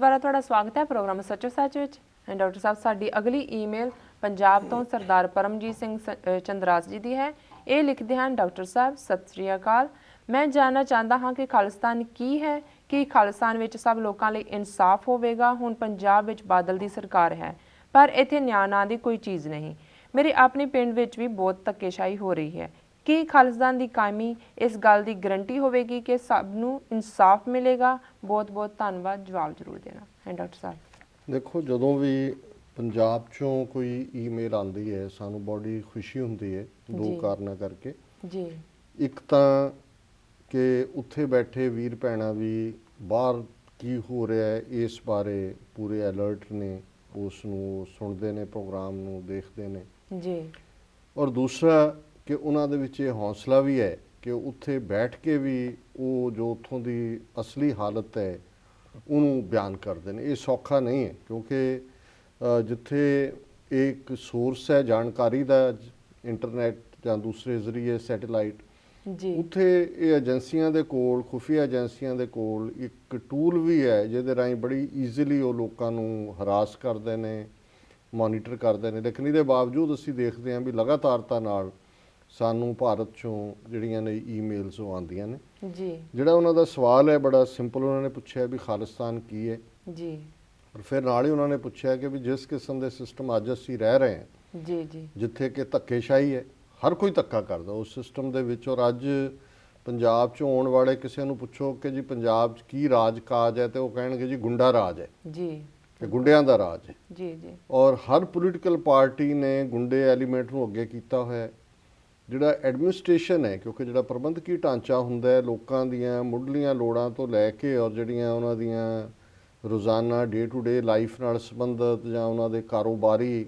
ਦੁਬਾਰਾ ਤੁਹਾਡਾ ਸਵਾਗਤ ਹੈ ਪ੍ਰੋਗਰਾਮ ਸੱਚੋ ਸੱਚ ਵਿੱਚ। ਡਾਕਟਰ ਸਾਹਿਬ, ਸਾਡੀ ਅਗਲੀ ਈਮੇਲ ਪੰਜਾਬ ਤੋਂ ਸਰਦਾਰ ਪਰਮਜੀਤ ਸਿੰਘ ਚੰਦਰਾਸ ਜੀ ਦੀ ਹੈ। ਇਹ ਲਿਖਦੇ ਹਨ, ਡਾਕਟਰ ਸਾਹਿਬ ਸਤਿ ਸ੍ਰੀ ਅਕਾਲ, ਮੈਂ ਜਾਣਨਾ ਚਾਹੁੰਦਾ ਹਾਂ ਕਿ ਖਾਲਿਸਤਾਨ ਕੀ ਹੈ। ਕੀ ਖਾਲਿਸਤਾਨ ਵਿੱਚ ਸਭ ਲੋਕਾਂ ਲਈ ਇਨਸਾਫ ਹੋਵੇਗਾ? ਹੁਣ ਪੰਜਾਬ ਵਿੱਚ ਬਾਦਲ ਦੀ ਸਰਕਾਰ ਹੈ, ਪਰ ਇੱਥੇ ਨਿਆਂ ਨਾਂ ਦੀ ਕੋਈ ਚੀਜ਼ ਨਹੀਂ। ਮੇਰੇ ਆਪਣੇ ਪਿੰਡ ਵਿੱਚ ਵੀ ਬਹੁਤ ਧੱਕੇਸ਼ਾਹੀ ਹੋ ਰਹੀ ਹੈ। ਕੀ ਖਾਲਿਸਤਾਨ ਦੀ ਕਾਇਮੀ ਇਸ ਗੱਲ ਦੀ ਗਰੰਟੀ ਹੋਵੇਗੀ ਕਿ ਸਭ ਨੂੰ ਇਨਸਾਫ ਮਿਲੇਗਾ? ਬਹੁਤ ਬਹੁਤ ਧੰਨਵਾਦ, ਜਵਾਬ ਜ਼ਰੂਰ ਦੇਣਾ ਹੈ ਡਾਕਟਰ ਸਾਹਿਬ। ਦੇਖੋ, ਜਦੋਂ ਵੀ ਪੰਜਾਬ ਚੋਂ ਕੋਈ ਈਮੇਲ ਆਉਂਦੀ ਹੈ ਸਾਨੂੰ ਬੜੀ ਖੁਸ਼ੀ ਹੁੰਦੀ ਹੈ, ਦੋ ਕਾਰਨਾਂ ਕਰਕੇ ਜੀ। ਇੱਕ ਤਾਂ ਕਿ ਉੱਥੇ ਬੈਠੇ ਵੀਰ ਭੈਣਾਂ ਵੀ ਬਾਹਰ ਕੀ ਹੋ ਰਿਹਾ ਹੈ ਇਸ ਬਾਰੇ ਪੂਰੇ ਅਲਰਟ ਨੇ, ਉਸ ਨੂੰ ਸੁਣਦੇ ਨੇ, ਪ੍ਰੋਗਰਾਮ ਨੂੰ ਦੇਖਦੇ ਨੇ ਜੀ। ਔਰ ਦੂਸਰਾ ਕਿ ਉਹਨਾਂ ਦੇ ਵਿੱਚ ਇਹ ਹੌਸਲਾ ਵੀ ਹੈ ਕਿ ਉੱਥੇ ਬੈਠ ਕੇ ਵੀ ਉਹ ਜੋ ਉੱਥੋਂ ਦੀ ਅਸਲੀ ਹਾਲਤ ਹੈ ਉਹਨੂੰ ਬਿਆਨ ਕਰਦੇ ਨੇ। ਇਹ ਸੌਖਾ ਨਹੀਂ ਹੈ ਕਿਉਂਕਿ ਜਿੱਥੇ ਇੱਕ ਸੋਰਸ ਹੈ ਜਾਣਕਾਰੀ ਦਾ, ਇੰਟਰਨੈਟ ਜਾਂ ਦੂਸਰੇ ਜ਼ਰੀਏ ਸੈਟੇਲਾਈਟ, ਉੱਥੇ ਇਹ ਏਜੰਸੀਆਂ ਦੇ ਕੋਲ, ਖੁਫੀਆ ਏਜੰਸੀਆਂ ਦੇ ਕੋਲ ਇੱਕ ਟੂਲ ਵੀ ਹੈ ਜਿਹਦੇ ਰਾਹੀਂ ਬੜੀ ਈਜ਼ੀਲੀ ਉਹ ਲੋਕਾਂ ਨੂੰ ਹਰਾਸ ਕਰਦੇ ਨੇ, ਮੋਨੀਟਰ ਕਰਦੇ ਨੇ। ਲੇਕਿਨ ਇਹਦੇ ਬਾਵਜੂਦ ਅਸੀਂ ਦੇਖਦੇ ਹਾਂ ਵੀ ਲਗਾਤਾਰਤਾ ਨਾਲ ਸਾਨੂੰ ਭਾਰਤ 'ਚੋਂ ਜਿਹੜੀਆਂ ਨੇ ਈਮੇਲਸ ਉਹ ਆਉਂਦੀਆਂ ਨੇ। ਜੀ। ਜਿਹੜਾ ਉਹਨਾਂ ਦਾ ਸਵਾਲ ਹੈ ਬੜਾ ਸਿੰਪਲ, ਉਹਨਾਂ ਨੇ ਪੁੱਛਿਆ ਵੀ ਖਾਲਿਸਤਾਨ ਕੀ ਹੈ ਜੀ। ਔਰ ਫਿਰ ਨਾਲ ਹੀ ਉਹਨਾਂ ਨੇ ਪੁੱਛਿਆ ਕਿ ਵੀ ਜਿਸ ਕਿਸਮ ਦੇ ਸਿਸਟਮ ਅੱਜ ਅਸੀਂ ਰਹਿ ਰਹੇ ਹਾਂ, ਜੀ ਜੀ, ਜਿੱਥੇ ਕਿ ਧੱਕੇਸ਼ਾਹੀ ਹੈ, ਹਰ ਕੋਈ ਧੱਕਾ ਕਰਦਾ ਉਸ ਸਿਸਟਮ ਦੇ ਵਿੱਚ, ਔਰ ਅੱਜ ਪੰਜਾਬ 'ਚੋਂ ਆਉਣ ਵਾਲੇ ਕਿਸੇ ਨੂੰ ਪੁੱਛੋ ਕਿ ਜੀ ਪੰਜਾਬ 'ਚ ਕੀ ਰਾਜ ਕਾਜ ਹੈ, ਤੇ ਉਹ ਕਹਿਣਗੇ ਜੀ ਗੁੰਡਾ ਰਾਜ ਹੈ ਜੀ, ਤੇ ਗੁੰਡਿਆਂ ਦਾ ਰਾਜ ਹੈ। ਜੀ ਜੀ। ਔਰ ਹਰ ਪੋਲੀਟੀਕਲ ਪਾਰਟੀ ਨੇ ਗੁੰਡੇ ਐਲੀਮੈਂਟ ਨੂੰ ਅੱਗੇ ਕੀਤਾ ਹੋਇਆ। ਜਿਹੜਾ ਐਡਮਿਨਿਸਟ੍ਰੇਸ਼ਨ ਹੈ, ਕਿਉਂਕਿ ਜਿਹੜਾ ਪ੍ਰਬੰਧਕੀ ਢਾਂਚਾ ਹੁੰਦਾ ਹੈ ਲੋਕਾਂ ਦੀਆਂ ਮੁੱਢਲੀਆਂ ਲੋੜਾਂ ਤੋਂ ਲੈ ਕੇ ਔਰ ਜਿਹੜੀਆਂ ਉਹਨਾਂ ਦੀਆਂ ਰੋਜ਼ਾਨਾ ਡੇ ਟੂ ਡੇ ਲਾਈਫ ਨਾਲ ਸੰਬੰਧਿਤ ਜਾਂ ਉਹਨਾਂ ਦੇ ਕਾਰੋਬਾਰੀ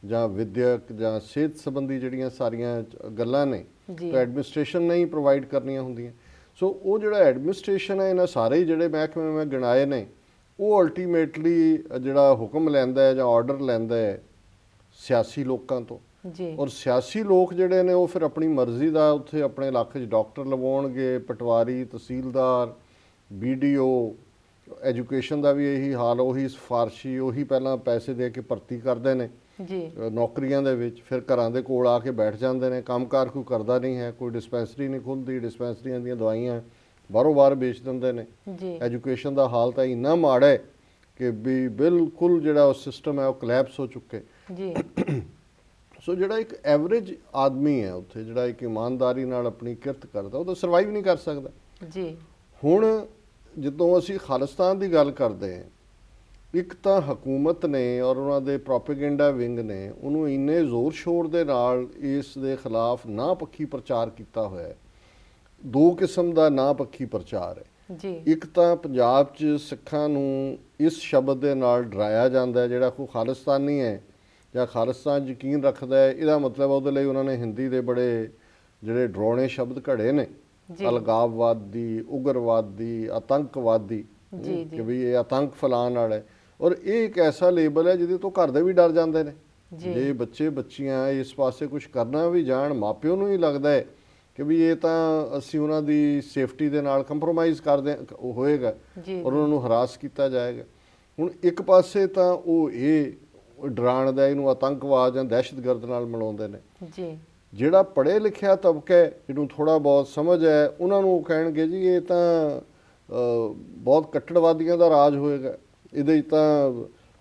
ਜਾਂ ਵਿਦਿਅਕ ਜਾਂ ਸਿਹਤ ਸੰਬੰਧੀ ਜਿਹੜੀਆਂ ਸਾਰੀਆਂ ਗੱਲਾਂ ਨੇ, ਤਾਂ ਐਡਮਿਨਿਸਟ੍ਰੇਸ਼ਨ ਨੇ ਹੀ ਪ੍ਰੋਵਾਈਡ ਕਰਨੀਆਂ ਹੁੰਦੀਆਂ। ਸੋ ਉਹ ਜਿਹੜਾ ਐਡਮਿਨਿਸਟ੍ਰੇਸ਼ਨ ਹੈ, ਇਹਨਾਂ ਸਾਰੇ ਜਿਹੜੇ ਮਹਿਕਮੇ ਮੈਂ ਗਿਣਾਏ ਨੇ, ਉਹ ਅਲਟੀਮੇਟਲੀ ਜਿਹੜਾ ਹੁਕਮ ਲੈਂਦਾ ਹੈ ਜਾਂ ਆਰਡਰ ਲੈਂਦਾ ਹੈ ਸਿਆਸੀ ਲੋਕਾਂ ਤੋਂ। ਔਰ ਸਿਆਸੀ ਲੋਕ ਜਿਹੜੇ ਨੇ ਉਹ ਫਿਰ ਆਪਣੀ ਮਰਜ਼ੀ ਦਾ ਉੱਥੇ ਆਪਣੇ ਇਲਾਕੇ 'ਚ ਡਾਕਟਰ ਲਵਾਉਣਗੇ, ਪਟਵਾਰੀ, ਤਹਿਸੀਲਦਾਰ, BDO, ਐਜੂਕੇਸ਼ਨ ਦਾ ਵੀ ਇਹੀ ਹਾਲ, ਉਹੀ ਸਿਫਾਰਸ਼ੀ, ਉਹੀ ਪਹਿਲਾਂ ਪੈਸੇ ਦੇ ਕੇ ਭਰਤੀ ਕਰਦੇ ਨੇ ਨੌਕਰੀਆਂ ਦੇ ਵਿੱਚ, ਫਿਰ ਘਰਾਂ ਦੇ ਕੋਲ ਆ ਕੇ ਬੈਠ ਜਾਂਦੇ ਨੇ। ਕੰਮਕਾਰ ਕੋਈ ਕਰਦਾ ਨਹੀਂ ਹੈ, ਕੋਈ ਡਿਸਪੈਂਸਰੀ ਨਹੀਂ ਖੁੱਲ੍ਹਦੀ, ਡਿਸਪੈਂਸਰੀਆਂ ਦੀਆਂ ਦਵਾਈਆਂ ਬਾਹਰੋਂ ਬਾਹਰ ਵੇਚ ਦਿੰਦੇ ਨੇ। ਐਜੂਕੇਸ਼ਨ ਦਾ ਹਾਲ ਤਾਂ ਇੰਨਾ ਮਾੜਾ ਹੈ ਕਿ ਵੀ ਬਿਲਕੁਲ ਜਿਹੜਾ ਉਹ ਸਿਸਟਮ ਹੈ ਉਹ ਕਲੈਪਸ ਹੋ ਚੁੱਕੇ। ਸੋ ਜਿਹੜਾ ਇੱਕ ਐਵਰੇਜ ਆਦਮੀ ਹੈ ਉੱਥੇ, ਜਿਹੜਾ ਇੱਕ ਇਮਾਨਦਾਰੀ ਨਾਲ ਆਪਣੀ ਕਿਰਤ ਕਰਦਾ, ਉਹ ਤਾਂ ਸਰਵਾਈਵ ਨਹੀਂ ਕਰ ਸਕਦਾ। ਹੁਣ ਜਦੋਂ ਅਸੀਂ ਖਾਲਿਸਤਾਨ ਦੀ ਗੱਲ ਕਰਦੇ ਹਾਂ, ਇੱਕ ਤਾਂ ਹਕੂਮਤ ਨੇ ਔਰ ਉਹਨਾਂ ਦੇ ਪ੍ਰੋਪੇਗੈਂਡਾ ਵਿੰਗ ਨੇ ਉਹਨੂੰ ਇੰਨੇ ਜ਼ੋਰ ਸ਼ੋਰ ਦੇ ਨਾਲ ਇਸ ਦੇ ਖਿਲਾਫ ਨਾ ਪੱਖੀ ਪ੍ਰਚਾਰ ਕੀਤਾ ਹੋਇਆ ਹੈ। ਦੋ ਕਿਸਮ ਦਾ ਨਾ ਪੱਖੀ ਪ੍ਰਚਾਰ ਹੈ। ਇੱਕ ਤਾਂ ਪੰਜਾਬ 'ਚ ਸਿੱਖਾਂ ਨੂੰ ਇਸ ਸ਼ਬਦ ਦੇ ਨਾਲ ਡਰਾਇਆ ਜਾਂਦਾ ਹੈ, ਜਿਹੜਾ ਕੋਈ ਖਾਲਿਸਤਾਨੀ ਹੈ ਜਾਂ ਖਾਲਿਸਤਾਨ ਯਕੀਨ ਰੱਖਦਾ ਹੈ, ਇਹਦਾ ਮਤਲਬ ਉਹਦੇ ਲਈ ਉਹਨਾਂ ਨੇ ਹਿੰਦੀ ਦੇ ਬੜੇ ਜਿਹੜੇ ਡਰਾਉਣੇ ਸ਼ਬਦ ਘੜੇ ਨੇ, ਅਲਗਾਵਵਾਦੀ, ਉਗਰਵਾਦੀ, ਆਤੰਕਵਾਦੀ, ਕਿ ਵੀ ਇਹ ਆਤੰਕ ਫੈਲਾਉਣ ਵਾਲਾ ਹੈ। ਔਰ ਇਹ ਇੱਕ ਐਸਾ ਲੇਬਲ ਹੈ ਜਿਹਦੇ ਤੋਂ ਘਰ ਦੇ ਵੀ ਡਰ ਜਾਂਦੇ ਨੇ। ਜੇ ਬੱਚੇ ਬੱਚੀਆਂ ਇਸ ਪਾਸੇ ਕੁਝ ਕਰਨਾ ਵੀ ਜਾਣ, ਮਾਪਿਓ ਨੂੰ ਹੀ ਲੱਗਦਾ ਹੈ ਕਿ ਵੀ ਇਹ ਤਾਂ ਅਸੀਂ ਉਹਨਾਂ ਦੀ ਸੇਫਟੀ ਦੇ ਨਾਲ ਕੰਪਰੋਮਾਈਜ਼ ਕਰਦੇ ਹੋਏਗਾ ਔਰ ਉਹਨਾਂ ਨੂੰ ਹਰਾਸ ਕੀਤਾ ਜਾਏਗਾ। ਹੁਣ ਇੱਕ ਪਾਸੇ ਤਾਂ ਉਹ ਇਹ ਡਰਾਉਣ ਦਾ, ਇਹਨੂੰ ਆਤੰਕਵਾਦ ਜਾਂ ਦਹਿਸ਼ਤਗਰਦ ਨਾਲ ਮਿਲਾਉਂਦੇ ਨੇ। ਜਿਹੜਾ ਪੜ੍ਹੇ ਲਿਖਿਆ ਤਬਕਾ ਹੈ, ਜਿਹਨੂੰ ਥੋੜ੍ਹਾ ਬਹੁਤ ਸਮਝ ਹੈ, ਉਹਨਾਂ ਨੂੰ ਕਹਿਣਗੇ ਜੀ ਇਹ ਤਾਂ ਬਹੁਤ ਕੱਟੜਵਾਦੀਆਂ ਦਾ ਰਾਜ ਹੋਏਗਾ, ਇਹਦੇ 'ਚ ਤਾਂ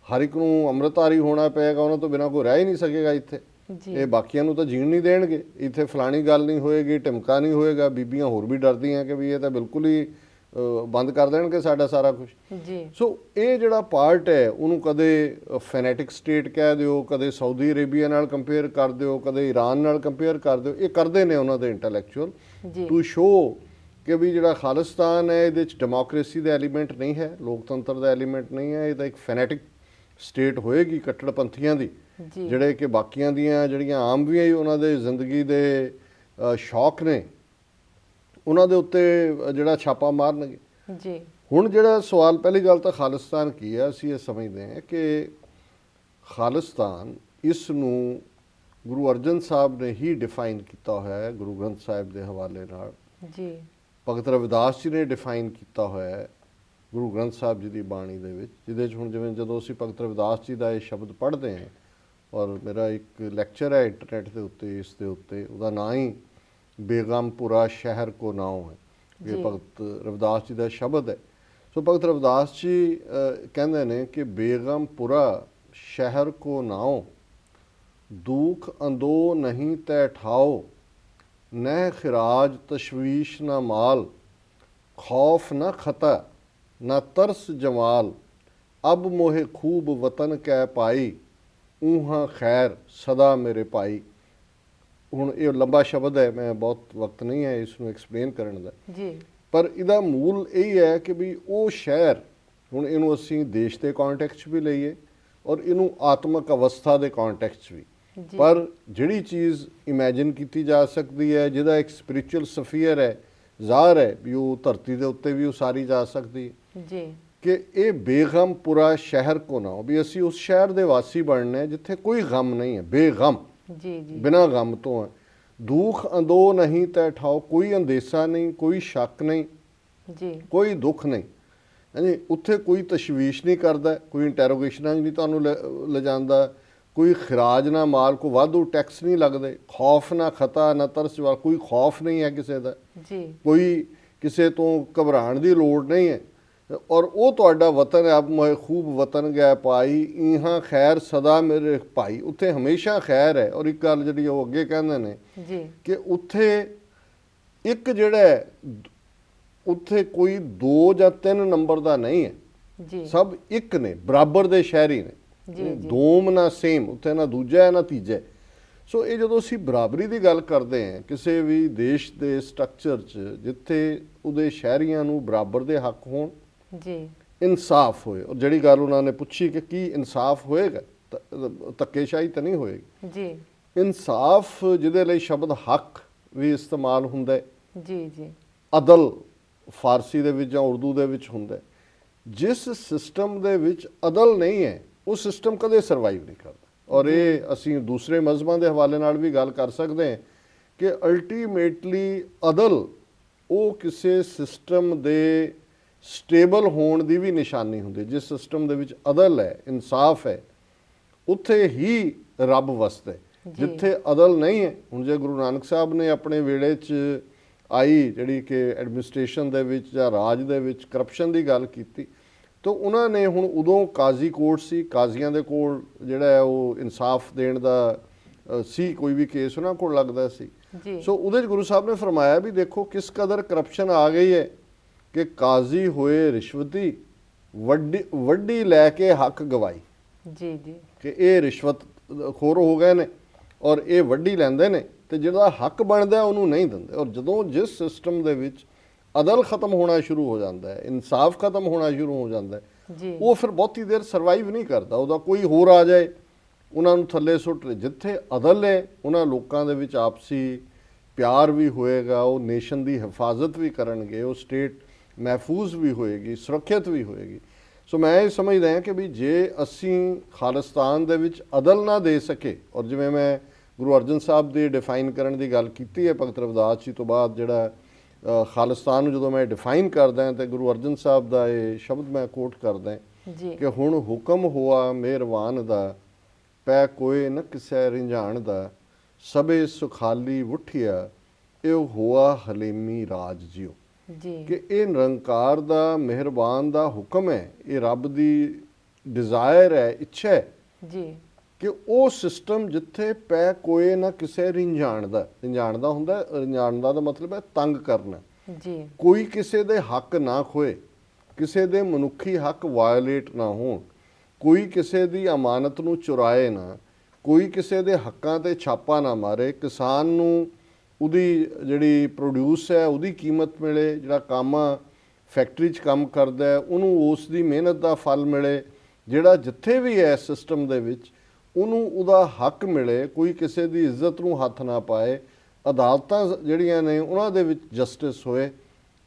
ਹਰ ਇੱਕ ਨੂੰ ਅੰਮ੍ਰਿਤਧਾਰੀ ਹੋਣਾ ਪਏਗਾ, ਉਹਨਾਂ ਤੋਂ ਬਿਨਾਂ ਕੋਈ ਰਹਿ ਹੀ ਨਹੀਂ ਸਕੇਗਾ ਇੱਥੇ, ਇਹ ਬਾਕੀਆਂ ਨੂੰ ਤਾਂ ਜੀਣ ਨਹੀਂ ਦੇਣਗੇ, ਇੱਥੇ ਫਲਾਣੀ ਗੱਲ ਨਹੀਂ ਹੋਏਗੀ, ਢਿਮਕਾ ਨਹੀਂ ਹੋਏਗਾ। ਬੀਬੀਆਂ ਹੋਰ ਵੀ ਡਰਦੀਆਂ ਕਿ ਵੀ ਇਹ ਤਾਂ ਬਿਲਕੁਲ ਹੀ ਬੰਦ ਕਰ ਦੇਣਗੇ ਸਾਡਾ ਸਾਰਾ ਕੁਝ। ਸੋ ਇਹ ਜਿਹੜਾ ਪਾਰਟ ਹੈ ਉਹਨੂੰ ਕਦੇ ਫੈਨੇਟਿਕ ਸਟੇਟ ਕਹਿ ਦਿਓ, ਕਦੇ ਸਾਊਦੀ ਅਰੇਬੀਆ ਨਾਲ ਕੰਪੇਅਰ ਕਰ ਦਿਓ, ਕਦੇ ਈਰਾਨ ਨਾਲ ਕੰਪੇਅਰ ਕਰ ਦਿਓ। ਇਹ ਕਰਦੇ ਨੇ ਉਹਨਾਂ ਦੇ ਇੰਟੈਲੈਕਚੁਅਲ ਟੂ ਸ਼ੋ ਕਿ ਵੀ ਜਿਹੜਾ ਖਾਲਿਸਤਾਨ ਹੈ ਇਹਦੇ 'ਚ ਡੈਮੋਕ੍ਰੇਸੀ ਦਾ ਐਲੀਮੈਂਟ ਨਹੀਂ ਹੈ, ਲੋਕਤੰਤਰ ਦਾ ਐਲੀਮੈਂਟ ਨਹੀਂ ਹੈ, ਇਹਦਾ ਇੱਕ ਫੈਨੇਟਿਕ ਸਟੇਟ ਹੋਏਗੀ ਕੱਟੜਪੰਥੀਆਂ ਦੀ, ਜਿਹੜੇ ਕਿ ਬਾਕੀਆਂ ਦੀਆਂ ਜਿਹੜੀਆਂ ਆਮ ਵੀ ਹੈ ਉਹਨਾਂ ਦੇ ਜ਼ਿੰਦਗੀ ਦੇ ਸ਼ੌਕ ਨੇ ਉਹਨਾਂ ਦੇ ਉੱਤੇ ਜਿਹੜਾ ਛਾਪਾ ਮਾਰਨਗੇ। ਹੁਣ ਜਿਹੜਾ ਸਵਾਲ, ਪਹਿਲੀ ਗੱਲ ਤਾਂ ਖਾਲਿਸਤਾਨ ਕੀ ਹੈ, ਅਸੀਂ ਇਹ ਸਮਝਦੇ ਹਾਂ ਕਿ ਖਾਲਿਸਤਾਨ ਇਸ ਨੂੰ ਗੁਰੂ ਅਰਜਨ ਸਾਹਿਬ ਨੇ ਹੀ ਡਿਫਾਈਨ ਕੀਤਾ ਹੋਇਆ ਹੈ, ਗੁਰੂ ਗ੍ਰੰਥ ਸਾਹਿਬ ਦੇ ਹਵਾਲੇ ਨਾਲ। ਭਗਤ ਰਵਿਦਾਸ ਜੀ ਨੇ ਡਿਫਾਈਨ ਕੀਤਾ ਹੋਇਆ ਹੈ ਗੁਰੂ ਗ੍ਰੰਥ ਸਾਹਿਬ ਜੀ ਦੀ ਬਾਣੀ ਦੇ ਵਿੱਚ, ਜਿਹਦੇ 'ਚ ਹੁਣ ਜਿਵੇਂ ਜਦੋਂ ਅਸੀਂ ਭਗਤ ਰਵਿਦਾਸ ਜੀ ਦਾ ਇਹ ਸ਼ਬਦ ਪੜ੍ਹਦੇ ਹਾਂ, ਔਰ ਮੇਰਾ ਇੱਕ ਲੈਕਚਰ ਹੈ ਇੰਟਰਨੈਟ ਦੇ ਉੱਤੇ ਇਸ ਦੇ ਉੱਤੇ, ਉਹਦਾ ਨਾਂ ਹੀ ਬੇਗਮਪੁਰਾ ਸ਼ਹਿਰ ਕੋ ਨਾਉ ਹੈ। ਇਹ ਭਗਤ ਰਵਿਦਾਸ ਜੀ ਦਾ ਸ਼ਬਦ ਹੈ। ਸੋ ਭਗਤ ਰਵਿਦਾਸ ਜੀ ਕਹਿੰਦੇ ਨੇ ਕਿ ਬੇਗਮਪੁਰਾ ਸ਼ਹਿਰ ਕੋ ਨਾਉ, ਦੁਖ ਅੰਦੋ ਨਹੀਂ ਤੈ ਠਾਓ, ਨਹਿ ਖਿਰਾਜ ਤਸ਼ਵੀਸ਼ ਨਾ ਮਾਲ, ਖੌਫ ਨਾ ਖਤਾ ਨਾ ਤਰਸ ਜਮਾਲ, ਅਬ ਮੋਹਿ ਖੂਬ ਵਤਨ ਕੈ ਪਾਈ, ਊਹਾਂ ਖੈਰ ਸਦਾ ਮੇਰੇ ਭਾਈ। ਹੁਣ ਇਹ ਲੰਬਾ ਸ਼ਬਦ ਹੈ, ਮੈਂ ਬਹੁਤ ਵਕਤ ਨਹੀਂ ਹੈ ਇਸ ਨੂੰ ਐਕਸਪਲੇਨ ਕਰਨ ਦਾ ਜੀ, ਪਰ ਇਹਦਾ ਮੂਲ ਇਹ ਹੈ ਕਿ ਵੀ ਉਹ ਸ਼ਹਿਰ, ਹੁਣ ਇਹਨੂੰ ਅਸੀਂ ਦੇਸ਼ ਦੇ ਕੌਂਟੈਕਸਟ 'ਚ ਵੀ ਲਈਏ ਔਰ ਇਹਨੂੰ ਆਤਮਿਕ ਅਵਸਥਾ ਦੇ ਕੌਂਟੈਕਸਟ 'ਚ ਵੀ, ਪਰ ਜਿਹੜੀ ਚੀਜ਼ ਇਮੇਜਿਨ ਕੀਤੀ ਜਾ ਸਕਦੀ ਹੈ, ਜਿਹਦਾ ਇੱਕ ਸਪਿਰਿਚੁਅਲ ਸਫੀਅਰ ਹੈ, ਜ਼ਾਹਰ ਹੈ ਵੀ ਉਹ ਧਰਤੀ ਦੇ ਉੱਤੇ ਵੀ ਉਸਾਰੀ ਜਾ ਸਕਦੀ ਹੈ ਜੀ, ਕਿ ਇਹ ਬੇਗਮਪੁਰਾ ਸ਼ਹਿਰ ਕੋ ਨਾ ਹੋ, ਵੀ ਅਸੀਂ ਉਸ ਸ਼ਹਿਰ ਦੇ ਵਾਸੀ ਬਣਨਾ ਹੈ ਜਿੱਥੇ ਕੋਈ ਗਮ ਨਹੀਂ ਹੈ, ਬੇਗਮ, ਜੀ, ਜੀ, ਬਿਨਾਂ ਗਮ ਤੋਂ ਹੈ। ਦੁੱਖ ਅੰਦੋ ਨਹੀਂ ਤੈ ਠਾਓ, ਕੋਈ ਅੰਦੇਸਾ ਨਹੀਂ, ਕੋਈ ਸ਼ੱਕ ਨਹੀਂ, ਜੀ, ਕੋਈ ਦੁੱਖ ਨਹੀਂ, ਹਾਂਜੀ। ਉੱਥੇ ਕੋਈ ਤਸ਼ਵੀਸ਼ ਨਹੀਂ ਕਰਦਾ, ਕੋਈ ਇੰਟੈਰੋਗੇਸ਼ਨਾਂ 'ਚ ਨਹੀਂ ਤੁਹਾਨੂੰ ਲਿਜਾਂਦਾ, ਕੋਈ ਖਿਰਾਜ ਨਾ ਮਾਲ, ਕੋਈ ਵਾਧੂ ਟੈਕਸ ਨਹੀਂ ਲੱਗਦੇ, ਖੌਫ ਨਾ ਖਤਾ ਨਾ ਤਰਸ, ਕੋਈ ਖੌਫ ਨਹੀਂ ਹੈ ਕਿਸੇ ਦਾ, ਜੀ, ਕੋਈ ਕਿਸੇ ਤੋਂ ਘਬਰਾਉਣ ਦੀ ਲੋੜ ਨਹੀਂ ਹੈ। ਔਰ ਉਹ ਤੁਹਾਡਾ ਵਤਨ ਹੈ, ਅਬ ਮੈਂ ਖੂਬ ਵਤਨ ਗਿਆ ਪਾਈ, ਇਹਾਂ ਖੈਰ ਸਦਾ ਮੇਰੇ ਭਾਈ, ਉੱਥੇ ਹਮੇਸ਼ਾ ਖੈਰ ਹੈ। ਔਰ ਇੱਕ ਗੱਲ ਜਿਹੜੀ ਉਹ ਅੱਗੇ ਕਹਿੰਦੇ ਨੇ ਜੀ, ਕਿ ਉੱਥੇ ਇੱਕ ਜਿਹੜਾ ਉੱਥੇ ਕੋਈ 2 ਜਾਂ 3 ਨੰਬਰ ਦਾ ਨਹੀਂ ਹੈ, ਜੀ, ਸਭ ਇੱਕ ਨੇ, ਬਰਾਬਰ ਦੇ ਸ਼ਹਿਰੀ ਨੇ, ਜੀ, ਦੋਮ ਨਾ ਸੇਮ, ਉੱਥੇ ਨਾ ਦੂਜਾ ਹੈ ਨਾ ਤੀਜਾ ਹੈ। ਸੋ ਇਹ ਜਦੋਂ ਅਸੀਂ ਬਰਾਬਰੀ ਦੀ ਗੱਲ ਕਰਦੇ ਹਾਂ ਕਿਸੇ ਵੀ ਦੇਸ਼ ਦੇ ਸਟਰਕਚਰ 'ਚ, ਜਿੱਥੇ ਉਹਦੇ ਸ਼ਹਿਰੀਆਂ ਨੂੰ ਬਰਾਬਰ ਦੇ ਹੱਕ ਹੋਣ, ਜੀ, ਇਨਸਾਫ ਹੋਏ, ਔਰ ਜਿਹੜੀ ਗੱਲ ਉਹਨਾਂ ਨੇ ਪੁੱਛੀ ਕਿ ਕੀ ਇਨਸਾਫ ਹੋਏਗਾ, ਧੱਕੇਸ਼ਾਹੀ ਤਾਂ ਨਹੀਂ ਹੋਏਗੀ, ਜੀ, ਇਨਸਾਫ ਜਿਹਦੇ ਲਈ ਸ਼ਬਦ ਹੱਕ ਵੀ ਇਸਤੇਮਾਲ ਹੁੰਦਾ ਹੈ, ਜੀ, ਜੀ, ਅਦਲ ਫਾਰਸੀ ਦੇ ਵਿੱਚ ਜਾਂ ਉਰਦੂ ਦੇ ਵਿੱਚ ਹੁੰਦਾ ਹੈ। ਜਿਸ ਸਿਸਟਮ ਦੇ ਵਿੱਚ ਅਦਲ ਨਹੀਂ ਹੈ ਉਹ ਸਿਸਟਮ ਕਦੇ ਸਰਵਾਈਵ ਨਹੀਂ ਕਰਦਾ। ਔਰ ਇਹ ਅਸੀਂ ਦੂਸਰੇ ਮਜ਼ਹਬਾਂ ਦੇ ਹਵਾਲੇ ਨਾਲ ਵੀ ਗੱਲ ਕਰ ਸਕਦੇ ਹਾਂ ਕਿ ਅਲਟੀਮੇਟਲੀ ਅਦਲ ਉਹ ਕਿਸੇ ਸਿਸਟਮ ਦੇ ਸਟੇਬਲ ਹੋਣ ਦੀ ਵੀ ਨਿਸ਼ਾਨੀ ਹੁੰਦੀ। ਜਿਸ ਸਿਸਟਮ ਦੇ ਵਿੱਚ ਅਦਲ ਹੈ, ਇਨਸਾਫ ਹੈ, ਉੱਥੇ ਹੀ ਰੱਬ ਵਸਦਾ ਹੈ। ਜਿੱਥੇ ਅਦਲ ਨਹੀਂ ਹੈ, ਹੁਣ ਜੇ ਗੁਰੂ ਨਾਨਕ ਸਾਹਿਬ ਨੇ ਆਪਣੇ ਵੇਲੇ 'ਚ ਆਈ ਜਿਹੜੀ ਕਿ ਐਡਮਿਨਿਸਟ੍ਰੇਸ਼ਨ ਦੇ ਵਿੱਚ ਜਾਂ ਰਾਜ ਦੇ ਵਿੱਚ ਕਰਪਸ਼ਨ ਦੀ ਗੱਲ ਕੀਤੀ, ਤਾਂ ਉਹਨਾਂ ਨੇ ਹੁਣ ਉਦੋਂ ਕਾਜ਼ੀ ਕੋਰਟ ਸੀ, ਕਾਜ਼ੀਆਂ ਦੇ ਕੋਲ ਜਿਹੜਾ ਹੈ ਉਹ ਇਨਸਾਫ ਦੇਣ ਦਾ ਸੀ, ਕੋਈ ਵੀ ਕੇਸ ਉਹਨਾਂ ਕੋਲ ਲੱਗਦਾ ਸੀ। ਸੋ ਉਹਦੇ 'ਚ ਗੁਰੂ ਸਾਹਿਬ ਨੇ ਫਰਮਾਇਆ ਵੀ ਦੇਖੋ ਕਿਸ ਕਦਰ ਕਰਪਸ਼ਨ ਆ ਗਈ ਹੈ ਕਿ ਕਾਜ਼ੀ ਹੋਏ ਰਿਸ਼ਵਤੀ, ਵੱਡੀ ਲੈ ਕੇ ਹੱਕ ਗਵਾਈ। ਜੀ, ਜੀ, ਕਿ ਇਹ ਰਿਸ਼ਵਤ ਖੋਰ ਹੋ ਗਏ ਨੇ ਔਰ ਇਹ ਵੱਡੀ ਲੈਂਦੇ ਨੇ ਤੇ ਜਿਹੜਾ ਹੱਕ ਬਣਦਾ ਉਹਨੂੰ ਨਹੀਂ ਦਿੰਦੇ। ਔਰ ਜਦੋਂ ਜਿਸ ਸਿਸਟਮ ਦੇ ਵਿੱਚ ਅਦਲ ਖਤਮ ਹੋਣਾ ਸ਼ੁਰੂ ਹੋ ਜਾਂਦਾ ਹੈ, ਇਨਸਾਫ ਖਤਮ ਹੋਣਾ ਸ਼ੁਰੂ ਹੋ ਜਾਂਦਾ ਹੈ, ਉਹ ਫਿਰ ਬਹੁਤੀ ਦੇਰ ਸਰਵਾਈਵ ਨਹੀਂ ਕਰਦਾ। ਉਹਦਾ ਕੋਈ ਹੋਰ ਆ ਜਾਏ ਉਹਨਾਂ ਨੂੰ ਥੱਲੇ ਸੁੱਟ। ਜਿੱਥੇ ਅਦਲ ਹੈ ਉਹਨਾਂ ਲੋਕਾਂ ਦੇ ਵਿੱਚ ਆਪਸੀ ਪਿਆਰ ਵੀ ਹੋਏਗਾ, ਉਹ ਨੇਸ਼ਨ ਦੀ ਹਿਫਾਜ਼ਤ ਵੀ ਕਰਨਗੇ, ਉਹ ਸਟੇਟ ਮਹਿਫੂਜ਼ ਵੀ ਹੋਏਗੀ, ਸੁਰੱਖਿਅਤ ਵੀ ਹੋਏਗੀ। ਸੋ ਮੈਂ ਇਹ ਸਮਝਦਾ ਹਾਂ ਕਿ ਵੀ ਜੇ ਅਸੀਂ ਖਾਲਿਸਤਾਨ ਦੇ ਵਿੱਚ ਅਦਲ ਨਾ ਦੇ ਸਕੇ, ਔਰ ਜਿਵੇਂ ਮੈਂ ਗੁਰੂ ਅਰਜਨ ਸਾਹਿਬ ਦੀ ਡਿਫਾਈਨ ਕਰਨ ਦੀ ਗੱਲ ਕੀਤੀ ਹੈ ਭਗਤ ਰਵਿਦਾਸ ਜੀ ਤੋਂ ਬਾਅਦ, ਜਿਹੜਾ ਖਾਲਿਸਤਾਨ ਨੂੰ ਜਦੋਂ ਮੈਂ ਡਿਫਾਈਨ ਕਰਦਾ ਤੇ ਗੁਰੂ ਅਰਜਨ ਸਾਹਿਬ ਦਾ ਇਹ ਸ਼ਬਦ ਮੈਂ ਕੋਟ ਕਰਦਾ ਕਿ ਹੁਣ ਹੁਕਮ ਹੋਆ ਮਿਹਰਬਾਨ ਦਾ, ਪੈ ਕੋਏ ਨ ਕਿਸੈ ਰਿੰਝਾਣ ਦਾ, ਸਭੇ ਸੁਖਾਲੀ ਉਠਿਆ, ਇਹ ਹੋਆ ਹਲੀਮੀ ਰਾਜ ਜਿਉ। ਕਿ ਇਹ ਨਿਰੰਕਾਰ ਦਾ ਮਿਹਰਬਾਨ ਦਾ ਹੁਕਮ ਹੈ, ਇਹ ਰੱਬ ਦੀ ਡਿਜ਼ਾਇਰ ਹੈ, ਇੱਛਾ ਹੈ ਕਿ ਉਹ ਸਿਸਟਮ ਜਿੱਥੇ ਪੈ ਕੋਏ ਨਾ ਕਿਸੇ ਰਿੰਝਾਣ ਦਾ, ਰਿੰਝਾਣ ਦਾ ਹੁੰਦਾ, ਰਿੰਝਾਣ ਦਾ ਮਤਲਬ ਹੈ ਤੰਗ ਕਰਨਾ, ਕੋਈ ਕਿਸੇ ਦੇ ਹੱਕ ਨਾ ਖੋਏ, ਕਿਸੇ ਦੇ ਮਨੁੱਖੀ ਹੱਕ ਵਾਇਓਲੇਟ ਨਾ ਹੋਣ, ਕੋਈ ਕਿਸੇ ਦੀ ਅਮਾਨਤ ਨੂੰ ਚੁਰਾਏ ਨਾ, ਕੋਈ ਕਿਸੇ ਦੇ ਹੱਕਾਂ ਤੇ ਛਾਪਾ ਨਾ ਮਾਰੇ, ਕਿਸਾਨ ਨੂੰ ਉਹਦੀ ਜਿਹੜੀ ਪ੍ਰੋਡਿਊਸ ਹੈ ਉਹਦੀ ਕੀਮਤ ਮਿਲੇ, ਜਿਹੜਾ ਕਾਮਾ ਫੈਕਟਰੀ 'ਚ ਕੰਮ ਕਰਦਾ ਹੈ ਉਹਨੂੰ ਉਸ ਦੀ ਮਿਹਨਤ ਦਾ ਫਲ ਮਿਲੇ, ਜਿਹੜਾ ਜਿੱਥੇ ਵੀ ਹੈ ਸਿਸਟਮ ਦੇ ਵਿੱਚ ਉਹਨੂੰ ਉਹਦਾ ਹੱਕ ਮਿਲੇ, ਕੋਈ ਕਿਸੇ ਦੀ ਇੱਜ਼ਤ ਨੂੰ ਹੱਥ ਨਾ ਪਾਏ, ਅਦਾਲਤਾਂ ਜਿਹੜੀਆਂ ਨੇ ਉਹਨਾਂ ਦੇ ਵਿੱਚ ਜਸਟਿਸ ਹੋਏ,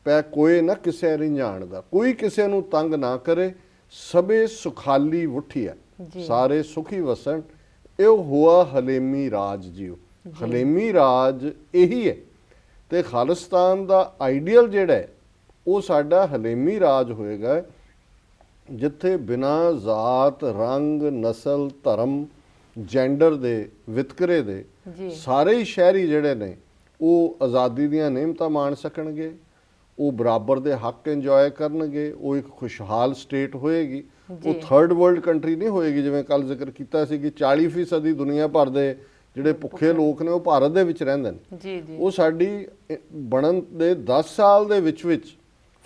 ਪੈ ਕੋਏ ਨਾ ਕਿਸੇ ਰਿੰਝਾਣ ਦਾ, ਕੋਈ ਕਿਸੇ ਨੂੰ ਤੰਗ ਨਾ ਕਰੇ, ਸਭੇ ਸੁਖਾਲੀ ਉਠਿਆ, ਸਾਰੇ ਸੁਖੀ ਵਸਣ, ਇਹ ਹੋਆ ਹਲੇਮੀ ਰਾਜ ਜਿਉ। ਹਲੇਮੀ ਰਾਜ ਇਹੀ ਹੈ। ਤੇ ਖਾਲਿਸਤਾਨ ਦਾ ਆਈਡੀਅਲ ਜਿਹੜਾ ਹੈ ਉਹ ਸਾਡਾ ਹਲੇਮੀ ਰਾਜ ਹੋਏਗਾ, ਜਿੱਥੇ ਬਿਨਾਂ ਜ਼ਾਤ, ਰੰਗ, ਨਸਲ, ਧਰਮ, ਜੈਂਡਰ ਦੇ ਵਿਤਕਰੇ ਦੇ ਜੀ ਸਾਰੇ ਹੀ ਸ਼ਹਿਰੀ ਜਿਹੜੇ ਨੇ ਉਹ ਆਜ਼ਾਦੀ ਦੀਆਂ ਨਿਯਮਤਾਂ ਮਾਣ ਸਕਣਗੇ, ਉਹ ਬਰਾਬਰ ਦੇ ਹੱਕ ਇੰਜੋਏ ਕਰਨਗੇ, ਉਹ ਇੱਕ ਖੁਸ਼ਹਾਲ ਸਟੇਟ ਹੋਏਗੀ। ਉਹ ਥਰਡ ਵਰਲਡ ਕੰਟਰੀ ਨਹੀਂ ਹੋਏਗੀ, ਜਿਵੇਂ ਕੱਲ ਜ਼ਿਕਰ ਕੀਤਾ ਸੀ ਕਿ 40% ਦੁਨੀਆ ਭਰ ਦੇ ਜਿਹੜੇ ਭੁੱਖੇ ਲੋਕ ਨੇ ਉਹ ਭਾਰਤ ਦੇ ਵਿੱਚ ਰਹਿੰਦੇ ਨੇ। ਜੀ ਜੀ ਉਹ ਸਾਡੀ ਬਣਨ ਦੇ 10 ਸਾਲ ਦੇ ਵਿੱਚ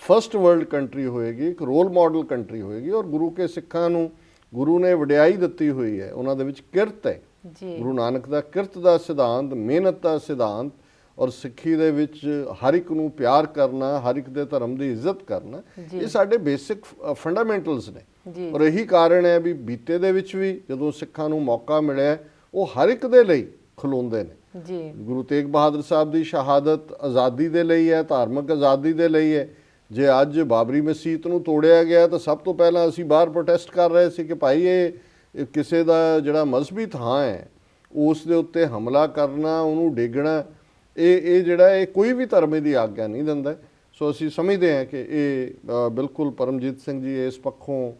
ਫਸਟ ਵਰਲਡ ਕੰਟਰੀ ਹੋਏਗੀ, ਇੱਕ ਰੋਲ ਮਾਡਲ ਕੰਟਰੀ ਹੋਏਗੀ। ਔਰ ਗੁਰੂ ਕੇ ਸਿੱਖਾਂ ਨੂੰ ਗੁਰੂ ਨੇ ਵਡਿਆਈ ਦਿੱਤੀ ਹੋਈ ਹੈ, ਉਹਨਾਂ ਦੇ ਵਿੱਚ ਕਿਰਤ ਹੈ। ਜੀ ਗੁਰੂ ਨਾਨਕ ਦਾ ਕਿਰਤ ਦਾ ਸਿਧਾਂਤ, ਮਿਹਨਤ ਦਾ ਸਿਧਾਂਤ, ਔਰ ਸਿੱਖੀ ਦੇ ਵਿੱਚ ਹਰ ਇੱਕ ਨੂੰ ਪਿਆਰ ਕਰਨਾ, ਹਰ ਇੱਕ ਦੇ ਧਰਮ ਦੀ ਇੱਜ਼ਤ ਕਰਨਾ, ਇਹ ਸਾਡੇ ਬੇਸਿਕ ਫੰਡਾਮੈਂਟਲਸ ਨੇ। ਜੀ ਔਰ ਇਹੀ ਕਾਰਨ ਹੈ ਵੀ ਬੀਤੇ ਦੇ ਵਿੱਚ ਵੀ ਜਦੋਂ ਸਿੱਖਾਂ ਨੂੰ ਮੌਕਾ ਮਿਲਿਆ ਉਹ ਹਰ ਇੱਕ ਦੇ ਲਈ ਖਲੋਂਦੇ ਨੇ। ਜੀ ਗੁਰੂ ਤੇਗ ਬਹਾਦਰ ਸਾਹਿਬ ਦੀ ਸ਼ਹਾਦਤ ਆਜ਼ਾਦੀ ਦੇ ਲਈ ਹੈ, ਧਾਰਮਿਕ ਆਜ਼ਾਦੀ ਦੇ ਲਈ ਹੈ। ਜੇ ਅੱਜ ਬਾਬਰੀ ਮਸਜਿਦ ਨੂੰ ਤੋੜਿਆ ਗਿਆ ਤਾਂ ਸਭ ਤੋਂ ਪਹਿਲਾਂ ਅਸੀਂ ਬਾਹਰ ਪ੍ਰੋਟੈਸਟ ਕਰ ਰਹੇ ਸੀ ਕਿ ਭਾਈ ਇਹ ਕਿਸੇ ਦਾ ਜਿਹੜਾ ਮਜ਼ਹਬੀ ਥਾਂ ਹੈ ਉਸ ਦੇ ਉੱਤੇ ਹਮਲਾ ਕਰਨਾ, ਉਹਨੂੰ ਡੇਗਣਾ, ਇਹ ਜਿਹੜਾ ਇਹ ਕੋਈ ਵੀ ਧਰਮ ਦੀ ਆਗਿਆ ਨਹੀਂ ਦਿੰਦਾ। ਸੋ ਅਸੀਂ ਸਮਝਦੇ ਹਾਂ ਕਿ ਇਹ ਬਿਲਕੁਲ ਪਰਮਜੀਤ ਸਿੰਘ ਜੀ ਇਸ ਪੱਖੋਂ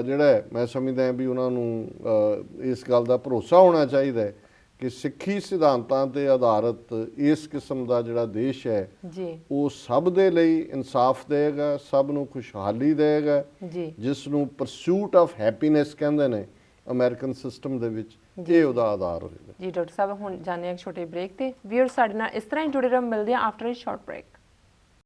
ਜਿਹੜਾ ਹੈ, ਮੈਂ ਸਮਝਦਾ ਹਾਂ ਵੀ ਉਹਨਾਂ ਨੂੰ ਇਸ ਗੱਲ ਦਾ ਭਰੋਸਾ ਹੋਣਾ ਚਾਹੀਦਾ ਹੈ ਕਿ ਸਿੱਖੀ ਸਿਧਾਂਤਾਂ ਤੇ ਆਧਾਰਿਤ ਇਸ ਕਿਸਮ ਦਾ ਜਿਹੜਾ ਦੇਸ਼ ਹੈ ਜੀ ਉਹ ਸਭ ਦੇ ਲਈ ਇਨਸਾਫ ਦੇਗਾ, ਸਭ ਨੂੰ ਖੁਸ਼ਹਾਲੀ ਦੇਗਾ, ਜੀ ਜਿਸ ਨੂੰ ਪਰਸੂਟ ਆਫ ਹੈਪੀਨੈਸ ਕਹਿੰਦੇ ਨੇ ਅਮਰੀਕਨ ਸਿਸਟਮ ਦੇ ਵਿੱਚ, ਇਹ ਉਹਦਾ ਆਧਾਰ ਹੋਏਗਾ। ਜੀ ਡਾਕਟਰ ਸਾਹਿਬ, ਹੁਣ ਜਾਣੇ ਇੱਕ ਛੋਟੇ ਬ੍ਰੇਕ ਤੇ ਵੀਅਰ ਸਾਡੇ ਨਾਲ ਇਸ ਤਰ੍ਹਾਂ ਹੀ ਜੁੜੇ ਰਹੋ, ਮਿਲਦੇ ਆ ਆਫਟਰ ਅ ਸ਼ਾਰਟ ਬ੍ਰੇਕ।